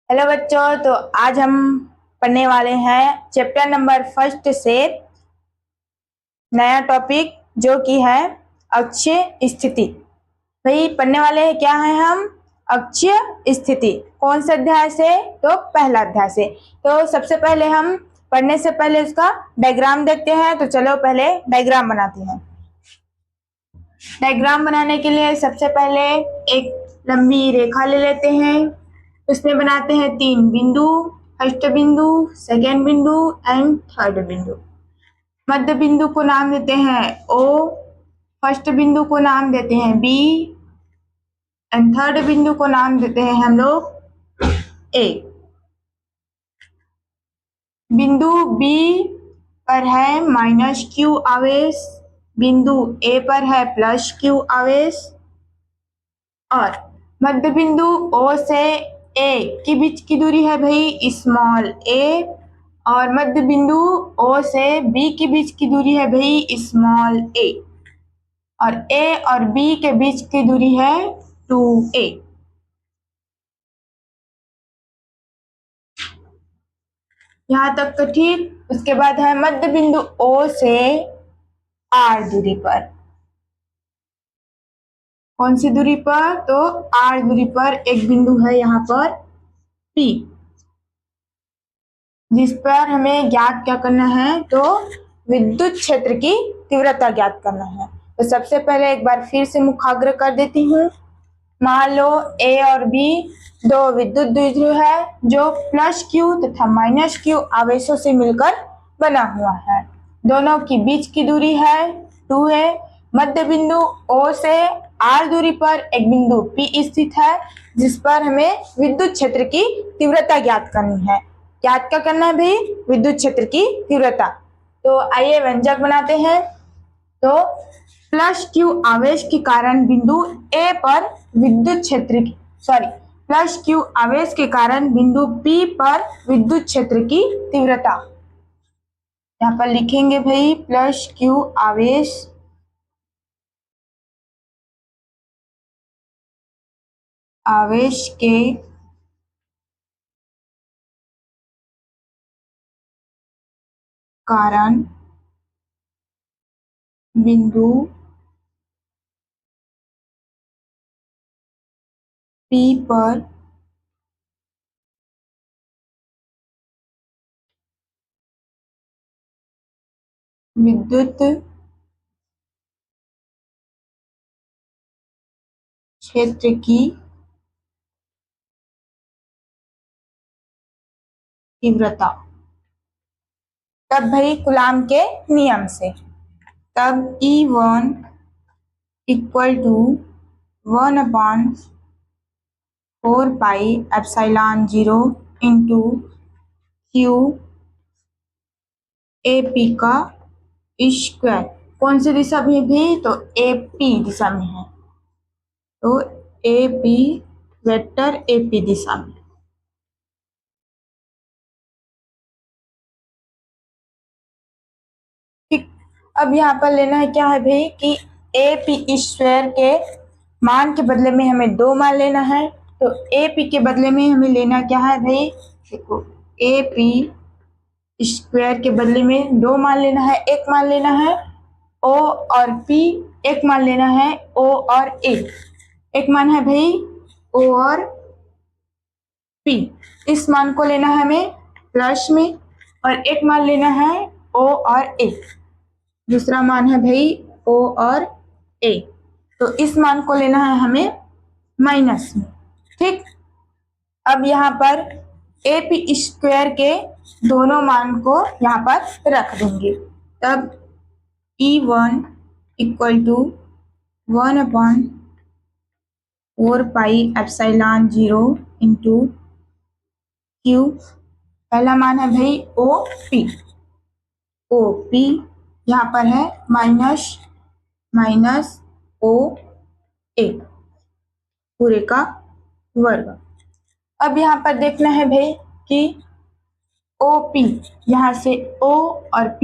Hello बच्चों, तो आज हम पढ़ने वाले हैं चैप्टर नंबर फर्स्ट से नया टॉपिक जो कि है अक्षीय स्थिति। भाई पढ़ने वाले हैं क्या है हम? अक्षीय स्थिति। कौन से अध्याय से? तो पहला अध्याय से। तो सबसे पहले हम पढ़ने से पहले उसका डायग्राम देखते हैं। तो चलो पहले डायग्राम बनाते हैं। डायग्राम बनाने के लिए सबसे पहले एक लंबी रेखा ले लेते हैं। उसमें बनाते हैं 3 बिंदु, फर्स्ट बिंदु, सेकेंड बिंदु एंड थर्ड बिंदु। मध्य बिंदु को नाम देते हैं O, फर्स्ट बिंदु को नाम देते हैं B एंड थर्ड बिंदु को नाम देते हैं हम लोग A। बिंदु B पर है -Q आवेश, बिंदु A पर है +Q आवेश और मध्य बिंदु O से A के बीच की दूरी है भाई स्मॉल a और मध्य बिंदु O से B के बीच की दूरी है भाई स्मॉल a और A और B के बीच की दूरी है 2a। यहाँ तक तो ठीक। उसके बाद है मध्य बिंदु O से R दूरी पर। कौन सी दूरी पर? तो R दूरी पर एक बिंदु है यहाँ पर P, जिस पर हमें ज्ञात क्या करना है? तो विद्युत क्षेत्र की तीव्रता ज्ञात करना है। तो सबसे पहले एक बार फिर से मुखाग्र कर देती हूँ। मान लो A और B दो विद्युत द्विध्रुव है जो +Q तथा -Q आवेशों से मिलकर बना हुआ है। दोनों की बीच की दूरी है 2a। मध्य बिंदु O से R दूरी पर एक बिंदु P स्थित है जिस पर हमें विद्युत क्षेत्र की तीव्रता ज्ञात करनी है। ज्ञात क्या करना है भाई? विद्युत क्षेत्र की तीव्रता। तो आइए व्यंजक बनाते हैं। तो +Q आवेश के कारण बिंदु A पर विद्युत क्षेत्र की +Q आवेश के कारण बिंदु P पर विद्युत क्षेत्र की तीव्रता। यहाँ पर लिखेंगे भाई +Q आवेश के कारण बिंदु P पर विद्युत क्षेत्र की तीव्रता। तब भाई कूलाम के नियम से तब E1 = 1/4πε0 इंटू Q AP का स्क्वायर। कौन सी दिशा में भी? तो AP दिशा में है। तो AP वेक्टर AP दिशा में। ठीक। अब यहाँ पर लेना है क्या है भाई कि AP स्क्वायर के मान के बदले में हमें 2 मान लेना है। तो AP के बदले में हमें लेना क्या है भाई? देखो AP स्क्वायर के बदले में 2 मान लेना है। एक मान लेना है O और P, एक मान लेना है O और A। एक मान है भाई O और P। इस मान को लेना है हमें प्लस में और एक मान लेना है O और A। दूसरा मान है भाई O और A। तो इस मान को लेना है हमें माइनस में। ठीक। अब यहाँ पर AP स्क्वायर के दोनों मान को यहाँ पर रख देंगे। तब E1 = 1/4πε0 इंटू Q। पहला मान है भाई OP। OP यहाँ पर है -OA पूरे का वर्ग। अब यहाँ पर देखना है भाई कि OP यहाँ से O और P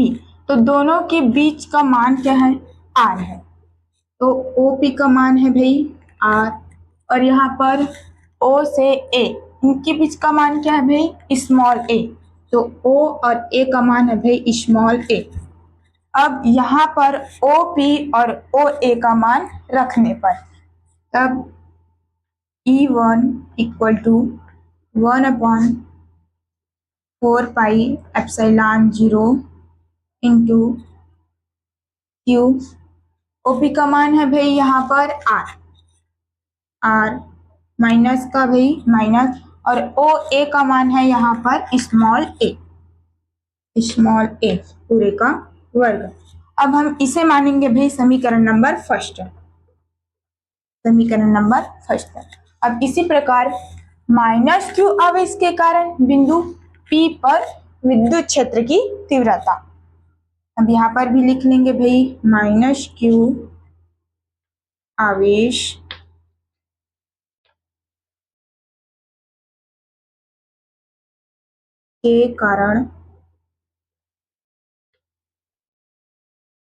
तो दोनों के बीच का मान क्या है? R है। तो OP का मान है भाई R और यहाँ पर O से A इनके बीच का मान क्या है भाई, स्मॉल ए। तो ओ और ए का मान है भाई स्मॉल ए। अब यहाँ पर ओ पी और ओ ए का मान रखने पर तब E1 equal to 1/4πε0 into Q. OP का मान है भाई यहाँ पर आर माइनस का भाई माइनस, और ओ ए का मान है यहाँ पर स्मॉल ए पूरे का वर्ग। अब हम इसे मानेंगे भाई समीकरण नंबर फर्स्ट। अब इसी प्रकार माइनस क्यू आवेश के कारण बिंदु P पर विद्युत क्षेत्र की तीव्रता, अब यहाँ पर भी लिख लेंगे भाई माइनस क्यू आवेश के कारण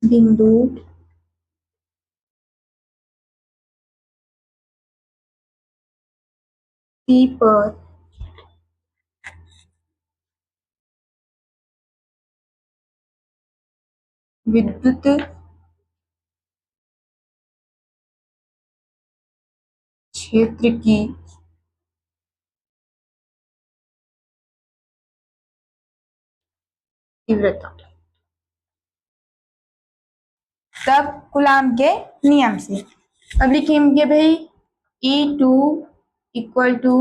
बिंदु P पर विद्युत क्षेत्र की तीव्रता, तब कूलाम के नियम से अब लिखेंगे भाई E2 equal to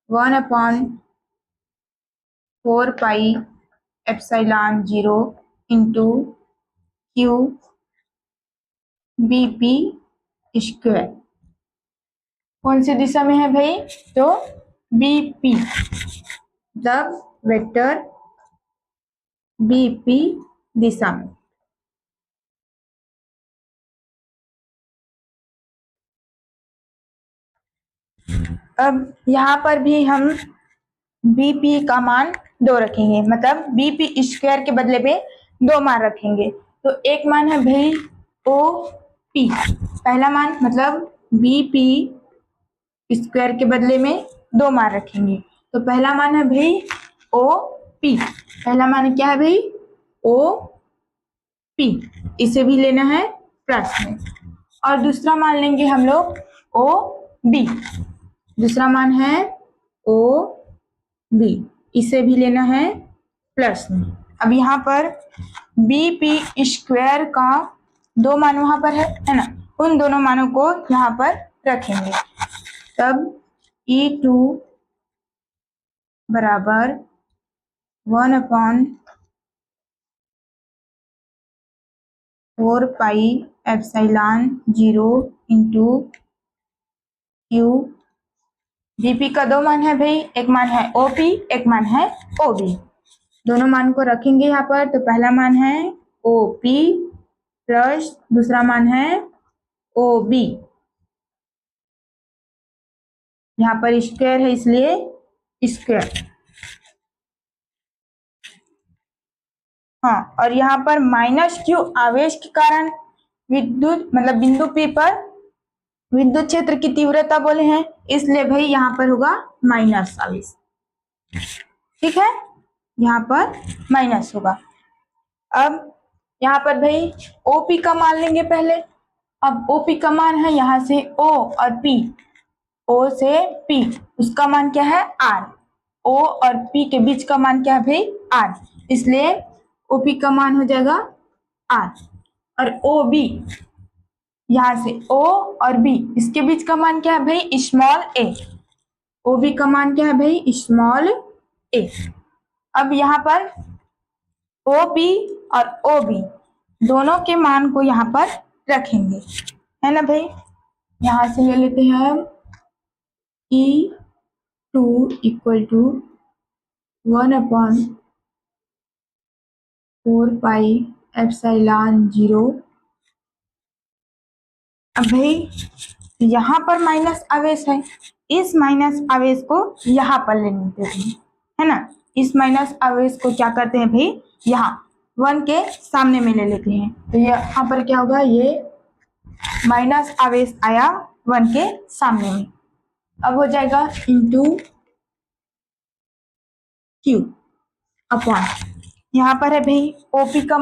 1/4πε0 into Q BP square. कौन सी दिशा में है भाई, तो BP, मतलब वेक्टर BP दिशा में। अब यहाँ पर भी हम BP का मान 2 रखेंगे, मतलब BP स्क्वायर के बदले में 2 मान रखेंगे। तो एक मान है भाई OP, पहला मान मतलब BP स्क्वायर के बदले में 2 मान रखेंगे। तो पहला मान है भाई OP, पहला मान क्या है भाई OP, इसे भी लेना है प्लस में। और दूसरा मान लेंगे हम लोग OB, दूसरा मान है OB, इसे भी लेना है प्लस में। अब यहाँ पर BP स्क्वायर का 2 मान वहां पर है ना, उन दोनों मानों को यहाँ पर रखेंगे। तब E2 बराबर 1/4πε0 इंटू क्यू। बीपी का 2 मान है भाई, एक मान है OP, एक मान है OB, दोनों मान को रखेंगे यहाँ पर। तो पहला मान है OP प्लस दूसरा मान है OB, यहाँ पर स्क्वायर है इसलिए स्क्वायर, हाँ। और यहाँ पर माइनस क्यू आवेश के कारण विद्युत मतलब बिंदु P पर विद्युत क्षेत्र की तीव्रता बोले हैं, इसलिए भाई यहाँ पर होगा माइनस आवेश, ठीक है, यहाँ पर माइनस होगा। अब यहाँ पर भाई OP का मान लेंगे पहले। अब OP का मान है यहाँ से O और P, O से P, उसका मान क्या है R, O और P के बीच का मान क्या है भाई R, इसलिए OP का मान हो जाएगा R। और OB यहाँ से O और B, इसके बीच का मान क्या है भाई स्मॉल a, OB का मान क्या है भाई स्मॉल a। अब यहाँ पर OB और OB दोनों के मान को यहाँ पर रखेंगे, है ना भाई। यहाँ से ले लेते हैं हम E2 इक्वल टू 1/4πε0। अब भाई यहाँ पर माइनस आवेश है, इस माइनस आवेश को यहाँ पर ले लेते हैं, है ना। इस माइनस आवेश को क्या करते हैं भाई यहाँ 1 के सामने में ले लेते हैं। तो यहाँ पर क्या होगा, ये माइनस आवेश आया 1 के सामने में, अब हो जाएगा इंटू क्यू अपॉन, यहाँ पर है भाई ओपी का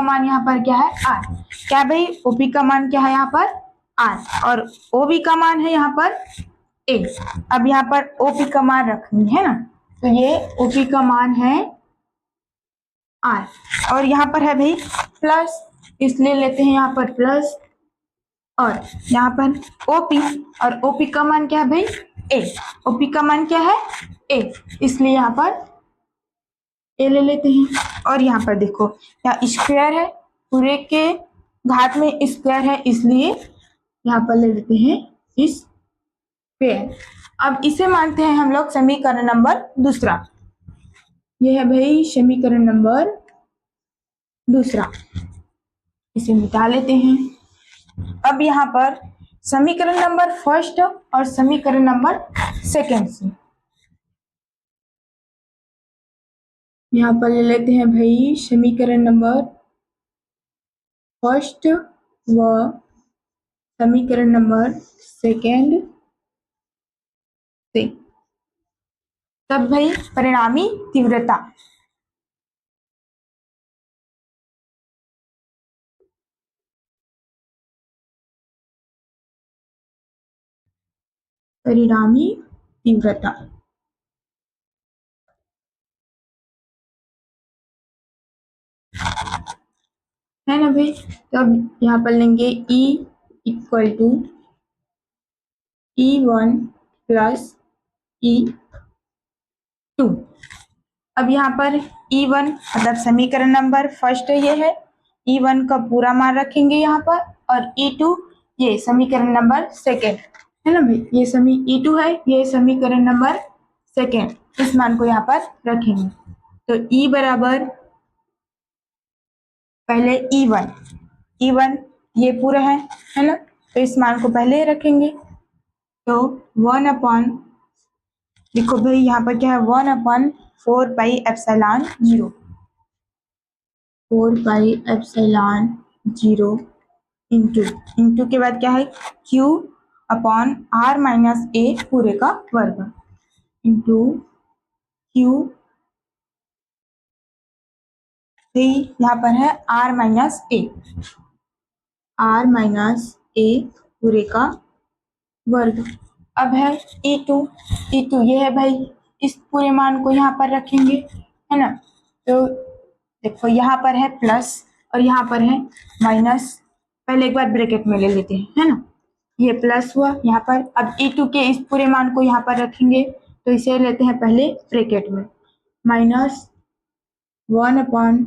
मान यहाँ पर क्या है आर, क्या भाई ओपी का मान क्या है यहाँ पर आर, और ओबी का मान है यहाँ पर ए। अब यहाँ पर ओपी का मान रखनी है ना, तो ये ओपी का मान है आर, और यहाँ पर है भाई प्लस, इसलिए लेते हैं यहाँ पर प्लस, और यहाँ पर ओपी, और ओपी का मान क्या है भाई ए, ओपी का मान क्या है ए, इसलिए यहाँ पर ए ले लेते हैं। और यहाँ पर देखो यहाँ स्क्वायर है, पूरे के घात में स्क्वायर है, इसलिए यहाँ पर ले लेते हैं इस स्क्वायर। अब इसे मानते हैं हम लोग समीकरण नंबर दूसरा, ये है भाई समीकरण नंबर दूसरा, इसे मिटा लेते हैं। अब यहाँ पर समीकरण नंबर फर्स्ट और समीकरण नंबर सेकेंड से यहाँ पर ले लेते हैं भाई समीकरण नंबर फर्स्ट व समीकरण नंबर सेकेंड से, तब भाई परिणामी तीव्रता, परिणामी तीव्रता है ना भाई, तब यहाँ पर लेंगे E equal to E1 plus E2। अब यहाँ पर E1 मतलब समीकरण नंबर फर्स्ट ये है, E1 का पूरा मान रखेंगे यहाँ पर, और E2 ये समीकरण नंबर सेकेंड है ना भाई, ये E2 है, ये समीकरण नंबर सेकेंड, इस मान को यहाँ पर रखेंगे। तो E बराबर पहले E1 ये पूरा है ना, तो इस मान को पहले रखेंगे, तो 1 अपॉन, देखो भाई यहाँ पर क्या है 1 upon 4 pi epsilon 0, 4 pi epsilon 0 into के बाद क्या है Q upon R minus a पूरे का वर्ग इंटू Q, यहाँ पर है R माइनस ए पूरे का वर्ग। अब है E2 ये है भाई, इस पूरे मान को यहाँ पर रखेंगे है ना, तो देखो यहाँ पर है प्लस और यहाँ पर है माइनस, पहले एक बार ब्रैकेट में ले लेते हैं है ना, ये प्लस हुआ यहाँ पर। अब E2 के इस पूरे मान को यहाँ पर रखेंगे, तो इसे लेते हैं पहले ब्रैकेट में, minus 1 upon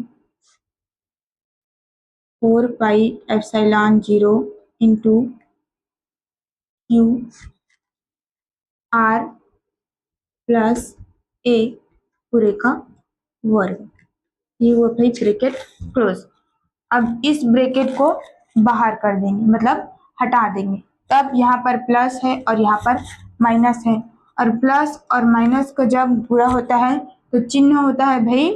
4 pi epsilon 0 into Q R plus a पूरे का वर्ग, ये वो भाई ब्रैकेट क्लोज। अब इस ब्रैकेट को बाहर कर देंगे, मतलब हटा देंगे, तब यहाँ पर प्लस है और यहाँ पर माइनस है, और प्लस और माइनस का जब गुणा होता है तो चिन्ह होता है भाई,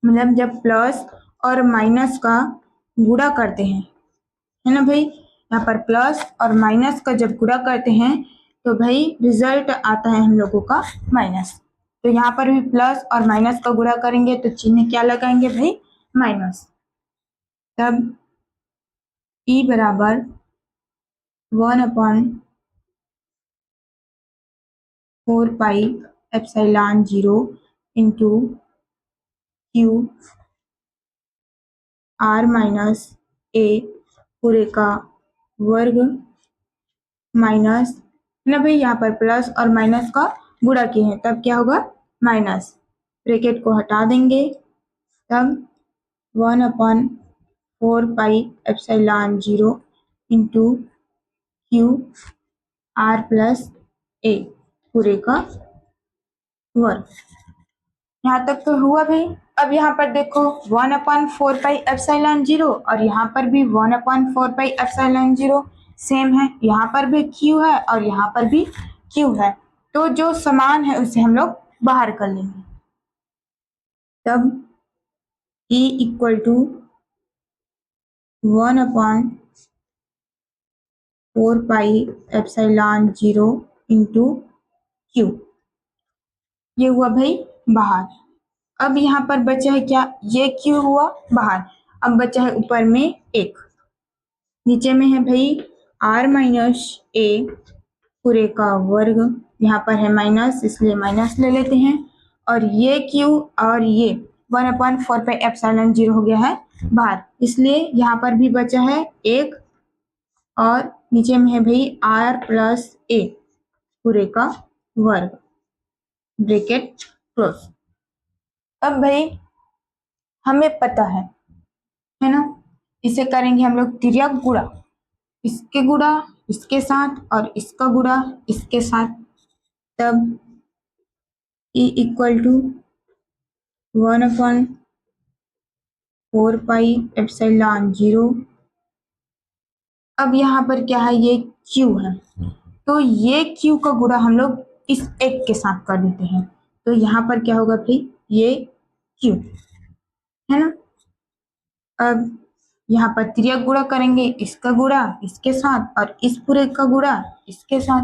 मतलब जब प्लस और माइनस का गुणा करते हैं है ना भाई, यहाँ पर प्लस और माइनस का जब गुणा करते हैं तो भाई रिजल्ट आता है हम लोगों का माइनस, तो यहाँ पर भी प्लस और माइनस का गुणा करेंगे तो चिन्ह क्या लगाएंगे भाई माइनस, तब E बराबर 1 upon 4 pi epsilon 0 into Q R minus a पूरे का वर्ग माइनस ना भाई, यहाँ पर प्लस और माइनस का गुणा किए हैं तब क्या होगा माइनस, ब्रैकेट को हटा देंगे, तब 1 upon 4 pi epsilon 0 into Q R plus a पूरे का वर्ग। यहाँ तक तो हुआ भाई। अब यहाँ पर देखो 1 अपॉन 4 पाई एप्सिलॉन 0 और यहाँ पर भी 1 अपॉन 4 पाई एप्सिलॉन 0 सेम है, यहाँ पर भी Q है और यहाँ पर भी Q है, तो जो समान है उसे हम लोग बाहर कर लेंगे, तब E equal to 1 upon 4 pi epsilon 0 into Q, ये हुआ भाई बाहर। अब यहाँ पर बचा है क्या, ये क्यू हुआ बाहर, अब बचा है ऊपर में एक, नीचे में है भाई r माइनस ए पूरे का वर्ग, यहाँ पर है माइनस इसलिए माइनस ले लेते हैं, और ये q और ये 1/4π0 हो गया है बाहर, इसलिए यहाँ पर भी बचा है एक, और नीचे में है भाई r प्लस ए पूरे का वर्ग, ब्रैकेट क्लोज। अब भाई हमें पता है ना, इसे करेंगे हम लोग तिर्यक गुणा, इसके गुणा इसके साथ और इसका गुणा इसके साथ, तब e इक्वल टू 1/4π0। अब यहाँ पर क्या है, ये q है, तो ये q का गुणा हम लोग इस एक के साथ कर देते हैं, तो यहाँ पर क्या होगा भाई, ये q है ना। अब यहाँ पर तिर्यक गुणा करेंगे, इसका गुणा इसके साथ और इस पूरे का गुणा इसके साथ,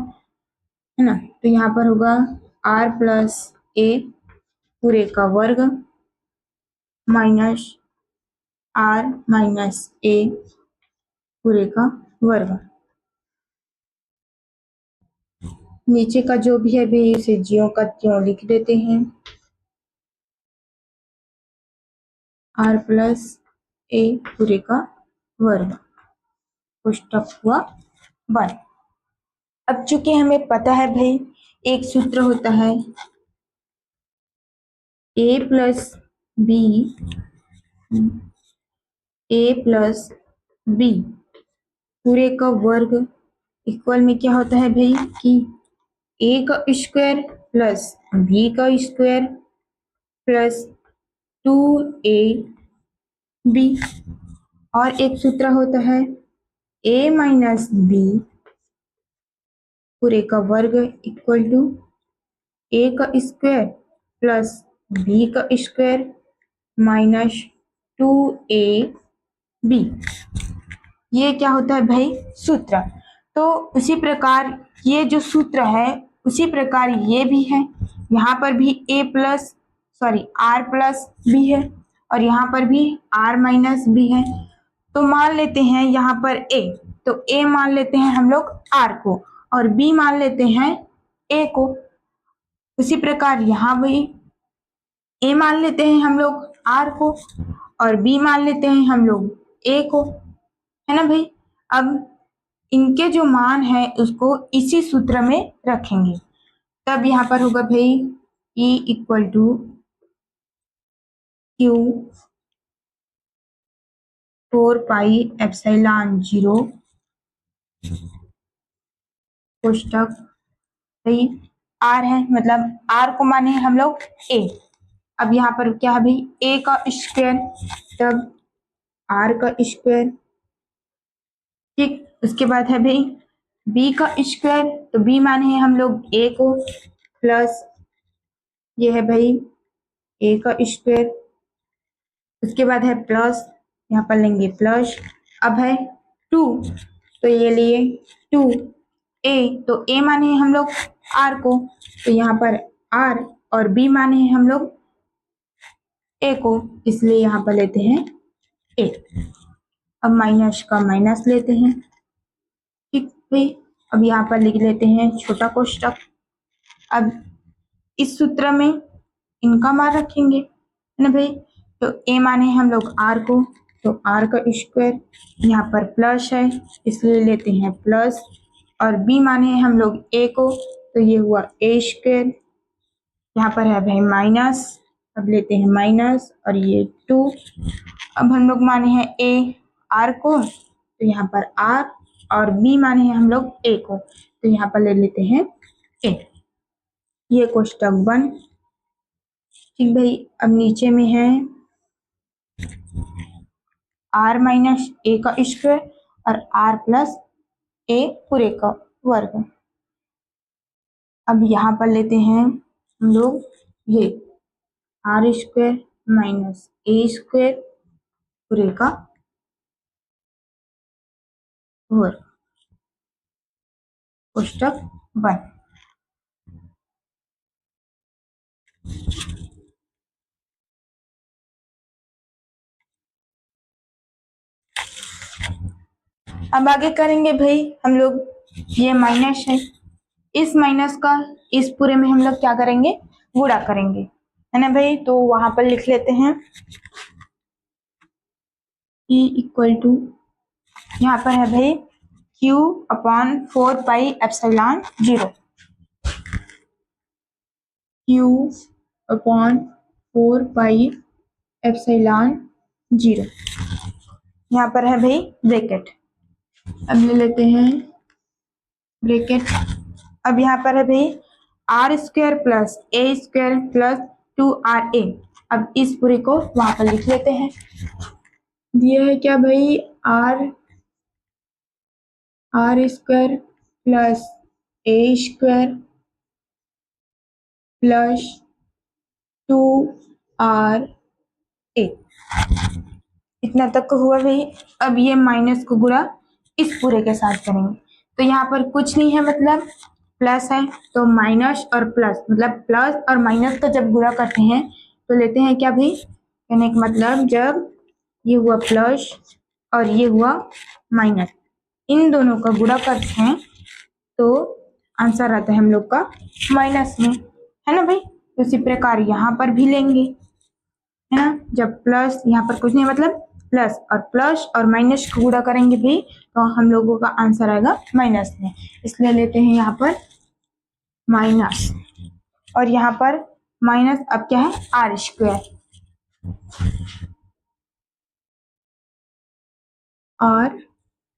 है ना, तो यहाँ पर होगा r प्लस ए पूरे का वर्ग माइनस r माइनस ए पूरे का वर्ग। नीचे का जो भी है भाई इसे ज्यों का त्यों लिख देते हैं, r प्लस ए पूरे का वर्ग पुस्तक हुआ बन। अब चूंकि हमें पता है भाई एक सूत्र होता है a plus B, a plus B पूरे का वर्ग इक्वल में क्या होता है भाई कि a का स्क्वायर प्लस b का स्क्वायर प्लस 2ab, और एक सूत्र होता है a माइनस बी पूरे का वर्ग इक्वल टू a का स्क्वायर प्लस b का स्क्वायर माइनस 2ab। ये क्या होता है भाई सूत्र, तो उसी प्रकार ये जो सूत्र है उसी प्रकार ये भी है, यहाँ पर भी r प्लस बी है और यहाँ पर भी r माइनस बी है, तो मान लेते हैं यहाँ पर a, तो a मान लेते हैं हम लोग r को और b मान लेते हैं a को, उसी प्रकार यहाँ भी a मान लेते हैं हम लोग r को और b मान लेते हैं हम लोग a को, है ना भाई। अब इनके जो मान है उसको इसी सूत्र में रखेंगे, तब यहाँ पर होगा भाई E इक्वल टू Q 4πε0 पुस्तक भाई R है, मतलब R को माने हम लोग A। अब यहाँ पर क्या है भाई A का स्क्वायर, तब R का स्क्वायर, ठीक, उसके बाद है भाई B का स्क्वायर, तो B माने हैं हम लोग A को, प्लस ये है भाई A का स्क्वायर, उसके बाद है प्लस, यहाँ पर लेंगे प्लस, अब है 2, तो ये लिए 2a, तो a माने हैं हम लोग r को, तो यहाँ पर r और b माने हैं हम लोग a को, इसलिए यहाँ पर लेते हैं a। अब माइनस का माइनस लेते हैं, ठीक भाई। अब यहाँ पर लिख लेते हैं छोटा कोष्टक। अब इस सूत्र में इनका मान रखेंगे, है ना भाई, तो a माने हम लोग r को, तो r का स्क्वायर, यहाँ पर प्लस है इसलिए लेते हैं प्लस, और b माने हम लोग a को, तो ये हुआ a स्क्वायर, यहाँ पर है भाई माइनस, अब लेते हैं माइनस और ये 2, अब हम लोग माने हैं a r को, तो यहाँ पर r, और b माने हैं हम लोग a को, तो यहाँ पर ले लेते हैं a। ये कोष्टक बन, ठीक भाई। अब नीचे में है r माइनस ए का स्क्वायर और r प्लस ए पूरे का वर्ग। अब यहाँ पर लेते हैं हम लोग ये r स्क्वायर माइनस ए स्क्वायर पूरे का वर्ग, कोष्टक बन। अब आगे करेंगे भाई हम लोग, ये माइनस है, इस माइनस का इस पूरे में हम लोग क्या करेंगे, गुणा करेंगे, है ना भाई। तो वहां पर लिख लेते हैं E इक्वल टू, यहाँ पर है भाई Q upon 4 pi epsilon 0, Q upon 4 pi epsilon 0, यहाँ पर है भाई ब्रैकेट। अब ले लेते हैं ब्रैकेट। अब यहाँ पर है भाई R square plus A square plus 2RA। अब इस पूरे को वहां पर लिख लेते हैं। दिया है क्या भाई, R square plus A square plus 2RA, इतना तक का हुआ भाई। अब ये माइनस को गुणा इस पूरे के साथ करेंगे, तो यहाँ पर कुछ नहीं है, मतलब प्लस है, तो माइनस और प्लस, मतलब प्लस और माइनस का जब गुणा करते हैं तो लेते हैं क्या भाई, कहने का मतलब जब ये हुआ प्लस और ये हुआ माइनस, इन दोनों का गुणा करते हैं तो आंसर आता है हम लोग का माइनस में, है ना भाई। तो इसी प्रकार यहाँ पर भी लेंगे, है ना, जब प्लस, यहाँ पर कुछ नहीं मतलब प्लस और माइनस को गुणा करेंगे भी तो हम लोगों का आंसर आएगा माइनस में, इसलिए लेते हैं यहाँ पर माइनस, और यहाँ पर माइनस अब क्या है, आर स्क्वायर, आर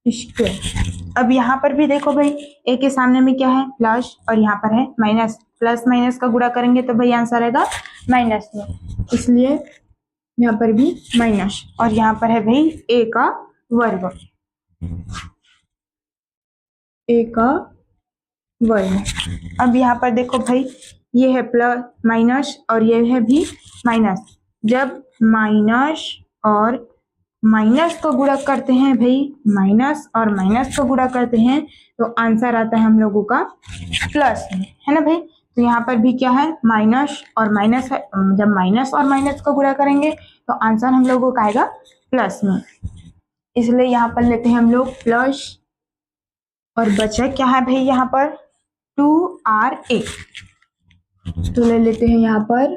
स्क्वायर। अब यहाँ पर भी देखो भाई, ए के सामने में क्या है, प्लस, और यहाँ पर है माइनस, प्लस माइनस का गुणा करेंगे तो भाई आंसर आएगा माइनस में, इसलिए यहाँ पर भी माइनस, और यहाँ पर है भाई ए का वर्ग, ए का वर्ग। अब यहाँ पर देखो भाई, ये है प्लस माइनस और ये है भी माइनस, जब माइनस और माइनस को गुणा करते हैं भाई, माइनस और माइनस को गुणा करते हैं तो आंसर आता है हम लोगों का प्लस में, है ना भाई। तो यहाँ पर भी क्या है, माइनस और माइनस है, जब माइनस और माइनस को गुणा करेंगे तो आंसर हम लोगों का आएगा प्लस में, इसलिए यहाँ पर लेते हैं हम लोग प्लस, और बचा क्या है भाई यहाँ पर 2RA, तो ले लेते हैं यहाँ पर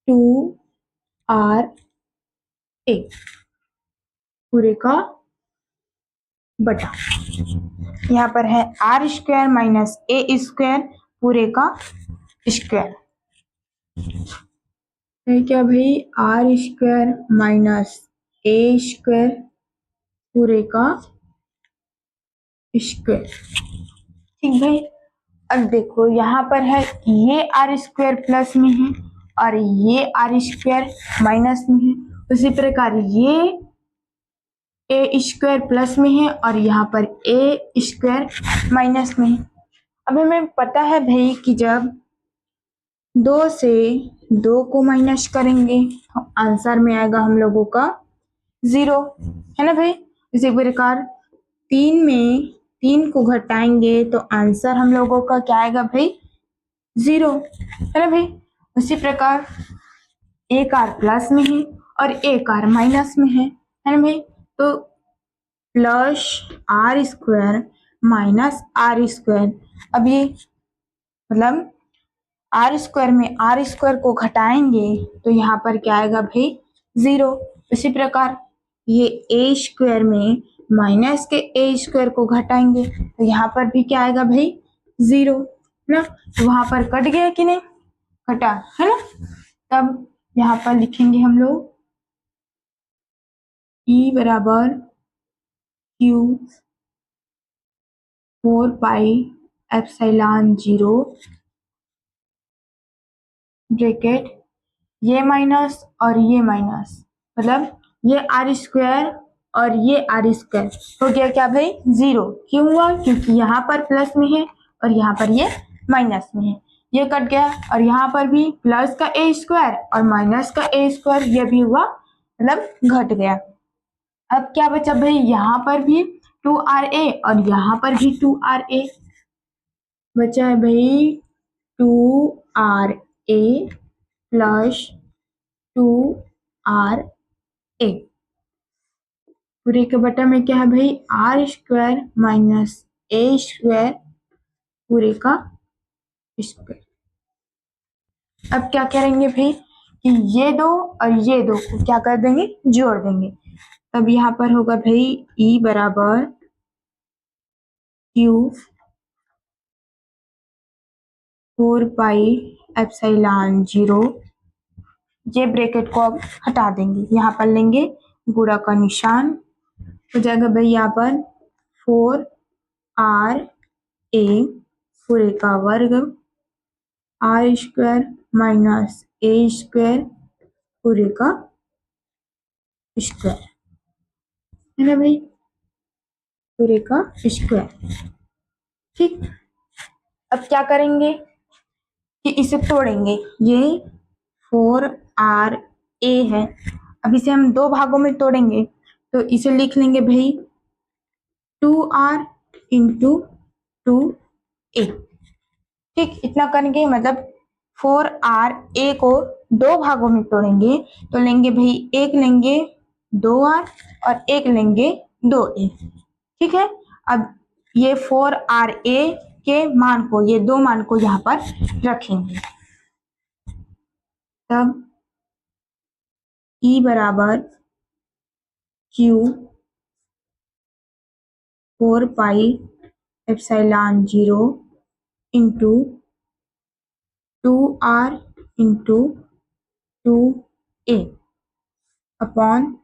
2RA पूरे का बटा, यहाँ पर है आर स्क्वायर माइनस ए स्क्वायर पूरे का स्क्वायर, है क्या भाई, आर स्क्वायर माइनस ए स्क्वायर पूरे का स्क्वायर, ठीक भाई। अब देखो यहाँ पर है ये आर स्क्वायर प्लस में है और ये आर स्क्वायर माइनस में है, उसी प्रकार ये ए स्क्वायर प्लस में है और यहाँ पर ए स्क्वायर माइनस में है। अब हमें पता है भाई कि जब 2 से 2 को माइनस करेंगे तो आंसर में आएगा हम लोगों का 0, है ना भाई। इसी प्रकार 3 में 3 को घटाएंगे तो आंसर हम लोगों का क्या आएगा भाई, 0, है ना भाई। उसी प्रकार एक आर प्लस में है और एक आर माइनस में है ना भाई। तो plus R square minus R square, अब ये मतलब आर स्क्वायर में आर स्क्वायर को घटाएंगे तो यहाँ पर क्या आएगा भाई, 0। इसी प्रकार ये ए स्क्वायर में माइनस के ए स्क्वायर को घटाएंगे तो यहाँ पर भी क्या आएगा भाई, 0 ना। तो वहां पर कट गया कि नहीं, कटा, है ना। तब यहाँ पर लिखेंगे हम लोग ई बराबर Q 4 पाई एप्सिलॉन 0 ब्रैकेट, ये माइनस और ये माइनस, मतलब ये आर स्क्वायर और ये आर स्क्वायर हो गया क्या भाई, 0। क्यों हुआ, क्योंकि यहाँ पर प्लस में है और यहाँ पर ये माइनस में है, ये कट गया। और यहाँ पर भी प्लस का ए स्क्वायर और माइनस का ए स्क्वायर, ये भी हुआ मतलब घट गया। अब क्या बचा भाई, यहाँ पर भी 2RA और यहाँ पर भी 2RA बचा है भाई, 2RA प्लस 2RA। पूरे के बटा में क्या है भाई, आर स्क्वायर माइनस ए स्क्वायर पूरे का स्क्वायर। अब क्या करेंगे भाई कि ये दो और ये दो को क्या कर देंगे, जोड़ देंगे। तब यहाँ पर होगा भाई ई बराबर क्यू 4 पाई एप्सिलॉन 0। ये ब्रैकेट को अब हटा देंगे, यहाँ पर लेंगे गुणा का निशान, हो जाएगा भाई यहाँ पर 4r a पूरे का वर्ग आर स्क्वायर माइनस ए स्क्वायर पूरे का स्क्वायर, है ना भाई, पूरे का स्क्वायर। ठीक, अब क्या करेंगे कि इसे तोड़ेंगे। ये 4r a है, अब इसे हम दो भागों में तोड़ेंगे तो इसे लिख लेंगे भाई 2r इंटू 2a। ठीक, इतना करेंगे मतलब 4r a को दो भागों में तोड़ेंगे तो लेंगे भाई एक लेंगे 2r और एक लेंगे 2a। ठीक है, अब ये 4r a के मान को, ये दो मान को यहाँ पर रखेंगे। तब E बराबर Q 4 pi epsilon 0 into 2r into 2a upon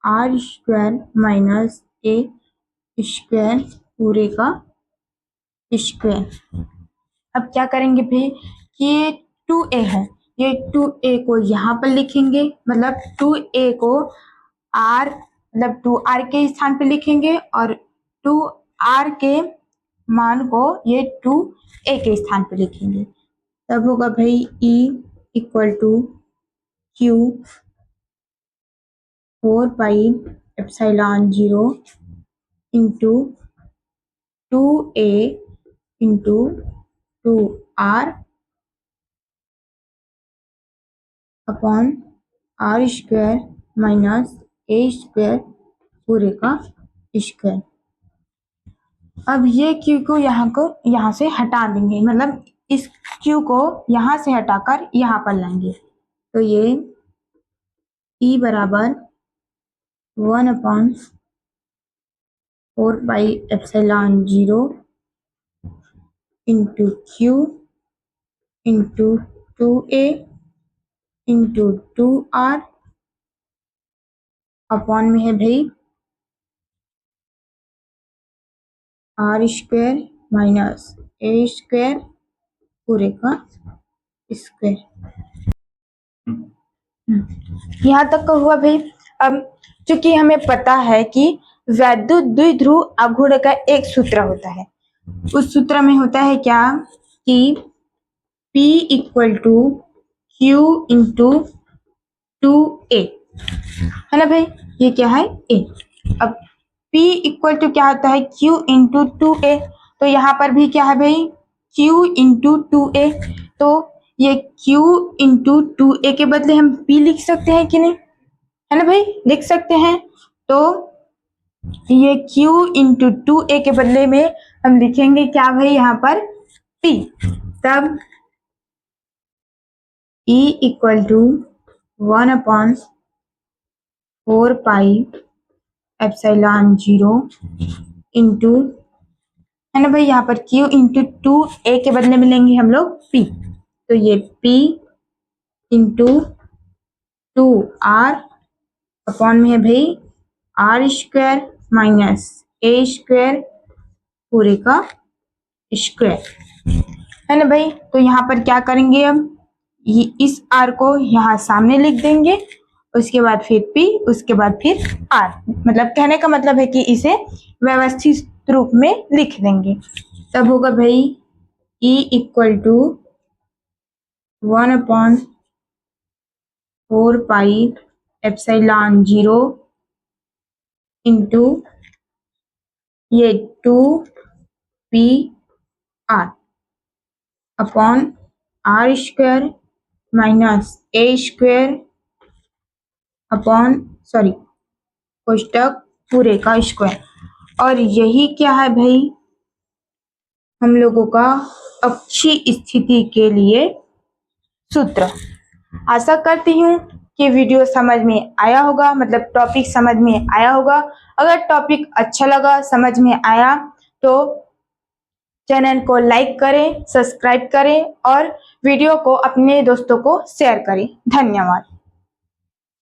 R square minus ए स्क्वायर पूरे का स्क्वायर। अब क्या करेंगे भाई कि ये 2a है, ये 2a को यहाँ पर लिखेंगे, मतलब 2a को r मतलब 2r के स्थान पे लिखेंगे और 2r के मान को ये 2a के स्थान पे लिखेंगे। तब होगा भाई E equal to Q 4 pi epsilon 0 into 2a into 2r upon R square minus A square पूरे का स्क्वायर। अब ये क्यू को यहाँ से हटा देंगे, मतलब इस क्यू को यहाँ से हटाकर यहाँ पर लाएंगे तो ये E बराबर 1 upon 4 pi epsilon 0 into Q into 2a into 2r upon में है भाई आर स्क्वायर माइनस ए स्क्वायर पूरे का स्क्वायर। यहाँ तक का हुआ भाई। अब चूंकि हमें पता है कि वैद्युत द्विध्रुव आघूर्ण का एक सूत्र होता है, उस सूत्र में होता है क्या कि P equal to Q into 2a, है ना भाई, ये क्या है a। अब P इक्वल टू क्या होता है Q इंटू 2a, तो यहाँ पर भी क्या है भाई Q इंटू 2a, तो ये Q इंटू 2a के बदले हम P लिख सकते हैं कि नहीं, है ना भाई, लिख सकते हैं। तो ये Q इंटू 2a के बदले में हम लिखेंगे क्या भाई यहाँ पर P। तब E equal to 1 upon 4 pi epsilon 0 into, है ना भाई, यहाँ पर Q इंटू 2a के बदले में लेंगे हम लोग P, तो ये P इंटू 2r अपॉन में है भाई आर स्क्वायर माइनस ए स्क्वायर पूरे का स्क्वायर, है ना भाई। तो यहाँ पर क्या करेंगे, अब ये इस r को यहाँ सामने लिख देंगे, उसके बाद फिर P, उसके बाद फिर R, मतलब कहने का मतलब है कि इसे व्यवस्थित रूप में लिख देंगे। तब होगा भाई E equal to 1 upon 4 pi epsilon 0 into ये 2pr upon R square minus ए स्क्वायर अपॉन कोष्टक पूरे का स्क्वायर। और यही क्या है भाई, हम लोगों का अक्षीय स्थिति के लिए सूत्र। आशा करती हूँ कि वीडियो समझ में आया होगा, मतलब टॉपिक समझ में आया होगा। अगर टॉपिक अच्छा लगा, समझ में आया, तो चैनल को लाइक करें, सब्सक्राइब करें और वीडियो को अपने दोस्तों को शेयर करें। धन्यवाद।